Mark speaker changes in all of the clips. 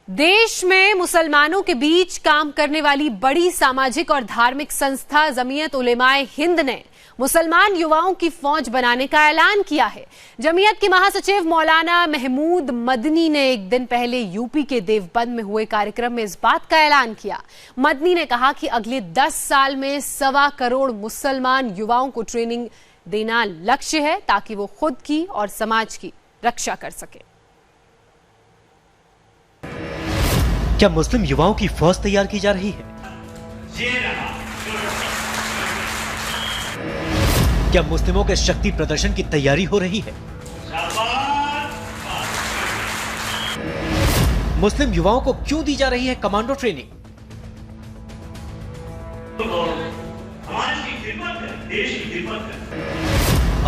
Speaker 1: देश में मुसलमानों के बीच काम करने वाली बड़ी सामाजिक और धार्मिक संस्था जमीयत उलेमाए हिंद ने मुसलमान युवाओं की फौज बनाने का ऐलान किया है। जमीयत के महासचिव मौलाना महमूद मदनी ने एक दिन पहले यूपी के देवबंद में हुए कार्यक्रम में इस बात का ऐलान किया। मदनी ने कहा कि अगले 10 साल में 1.25 करोड़ मुसलमान युवाओं को ट्रेनिंग देना लक्ष्य है ताकि वो खुद की और समाज की रक्षा कर सके।
Speaker 2: क्या मुस्लिम युवाओं की फौज तैयार की जा रही है? क्या मुस्लिमों के शक्ति प्रदर्शन की तैयारी हो रही है? मुस्लिम युवाओं को क्यों दी जा रही है कमांडो ट्रेनिंग?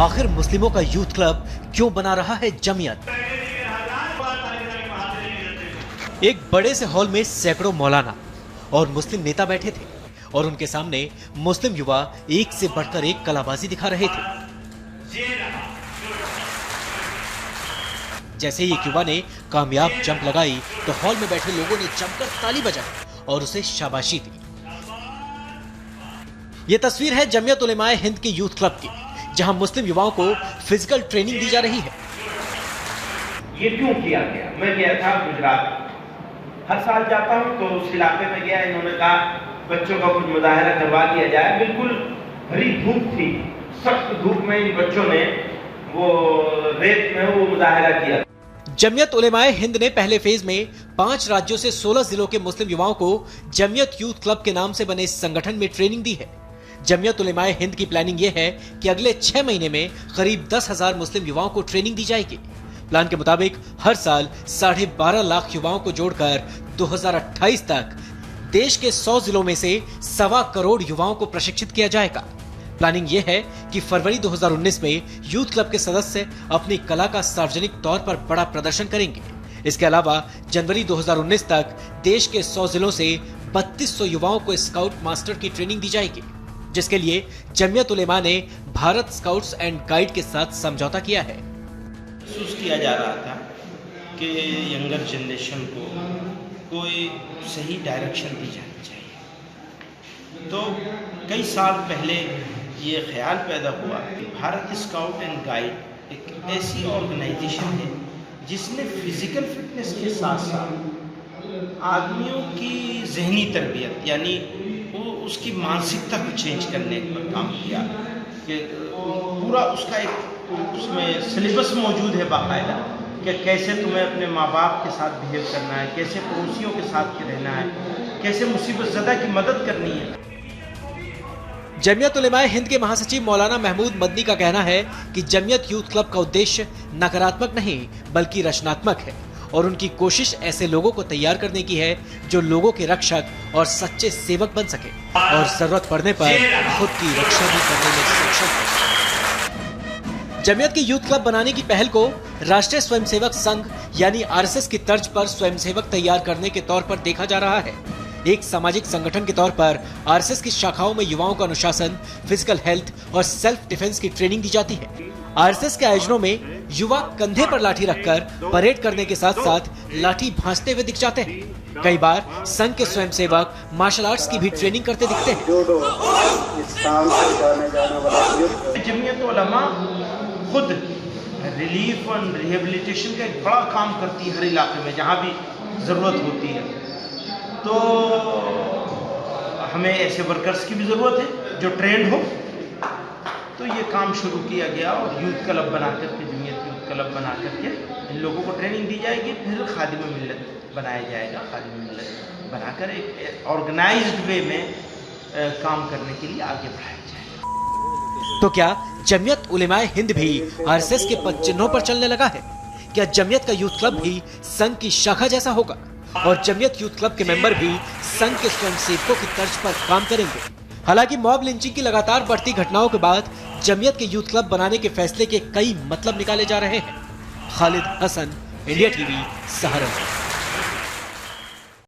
Speaker 2: आखिर मुस्लिमों का यूथ क्लब क्यों बना रहा है जमीयत? एक बड़े से हॉल में सैकड़ों मौलाना और मुस्लिम नेता बैठे थे और उनके सामने मुस्लिम युवा एक से बढ़कर एक कलाबाजी दिखा रहे थे। जैसे ही एक युवा ने कामयाब जंप लगाई तो हॉल में बैठे लोगों ने जमकर ताली बजाई और उसे शाबाशी दी। यह तस्वीर है जमीयत उलेमाए हिंद के यूथ क्लब की, जहां मुस्लिम युवाओं को फिजिकल ट्रेनिंग दी जा रही है।
Speaker 3: ये क्यों किया गया? मैं गया था गुजरात, हर साल जाता हूं तो उस इलाके में गया। इन्होंने कहा बच्चों का कुछ मुजाहिरा करवा दिया जाए। बिल्कुल भरी धूप थी, सख्त धूप में इन बच्चों ने वो रेत में वो मुजाहिरा किया।
Speaker 2: जमीयत उलेमाए हिंद ने पहले फेज में 5 राज्यों से 16 जिलों के मुस्लिम युवाओं को जमीयत यूथ क्लब के नाम से बने इस संगठन में ट्रेनिंग दी है। जमीयत उलेमाए हिंद की प्लानिंग यह है कि अगले 6 महीने में करीब 10,000 मुस्लिम युवाओं को ट्रेनिंग दी जाएगी। प्लान के मुताबिक हर साल 12.5 लाख युवाओं को जोड़कर 2028 तक देश के 100 जिलों में से 1.25 करोड़ युवाओं को प्रशिक्षित किया जाएगा। प्लानिंग यह है कि फरवरी 2019 में यूथ क्लब के सदस्य अपनी कला का सार्वजनिक तौर पर बड़ा प्रदर्शन करेंगे। इसके अलावा जनवरी 2019 तक देश के 100 जिलों से 3200 युवाओं को स्काउट मास्टर की ट्रेनिंग दी जाएगी, जिसके लिए जमीयत उलेमा ने भारत स्काउट्स एंड गाइड के साथ समझौता किया है।
Speaker 4: महसूस किया जा रहा था कि यंगर जनरेशन को कोई सही डायरेक्शन दी जानी चाहिए। तो कई साल पहले ये ख्याल पैदा हुआ कि भारत स्काउट एंड गाइड एक ऐसी ऑर्गेनाइजेशन है जिसने फिजिकल फिटनेस के साथ साथ आदमियों की जहनी तरबियत यानी उसकी मानसिकता को चेंज करने पर काम किया कि पूरा उसका एक उसमें सिलेबस मौजूद है बाकायदा कि कैसे तुम्हें अपने माँ बाप के साथ बिहेव करना है, कैसे पड़ोसियों के साथ रहना है, कैसे मुसीबत ज़दा की मदद करनी है।
Speaker 2: जमीयत उलेमाए हिंद के महासचिव मौलाना महमूद मदनी का कहना है कि जमीयत यूथ क्लब का उद्देश्य नकारात्मक नहीं बल्कि रचनात्मक है और उनकी कोशिश ऐसे लोगों को तैयार करने की है जो लोगों के रक्षक और सच्चे सेवक बन सके और जरूरत पड़ने पर खुद की रक्षा भी करने में सक्षम है। जमीयत के यूथ क्लब बनाने की पहल को राष्ट्रीय स्वयंसेवक संघ यानी आरएसएस की तर्ज पर स्वयंसेवक तैयार करने के तौर पर देखा जा रहा है। एक सामाजिक संगठन के तौर पर आरएसएस की शाखाओं में युवाओं का अनुशासन, फिजिकल हेल्थ और सेल्फ डिफेंस की ट्रेनिंग दी जाती है। आरएसएस के आयोजनों में युवा कंधे पर लाठी रखकर परेड करने के साथ साथ लाठी भांजते हुए दिख जाते हैं। कई बार संघ के स्वयंसेवक मार्शल आर्ट्स की भी ट्रेनिंग करते दिखते हैं।
Speaker 4: जमीयत उलेमा खुद रिलीफ और रिहेबिलिटेशन का एक बड़ा काम करती है हर इलाके में जहाँ भी ज़रूरत होती है। तो हमें ऐसे वर्कर्स की भी ज़रूरत है जो ट्रेंड हो। तो ये काम शुरू किया गया और यूथ क्लब बना करके जमीयत यूथ क्लब बना करके इन लोगों को ट्रेनिंग दी जाएगी। फिर खादिम मिल्लत बनाया जाएगा। खादिम मिल्लत बनाकर एक ऑर्गेनाइज्ड वे में काम करने के लिए आगे बढ़ाया जाएगा।
Speaker 2: तो क्या जमीयत उलेमाए हिंद भी आरएसएस के पद चिन्हों पर चलने लगा है? क्या जमीयत का यूथ क्लब भी संघ की शाखा जैसा होगा और जमीयत यूथ क्लब के मेंबर भी संघ के स्वयंसेवकों की तर्ज पर काम करेंगे? हालांकि मॉब लिंचिंग की लगातार बढ़ती घटनाओं के बाद जमीयत के यूथ क्लब बनाने के फैसले के कई मतलब निकाले जा रहे हैं। Khalid Hasan, India TV, Saharanpur.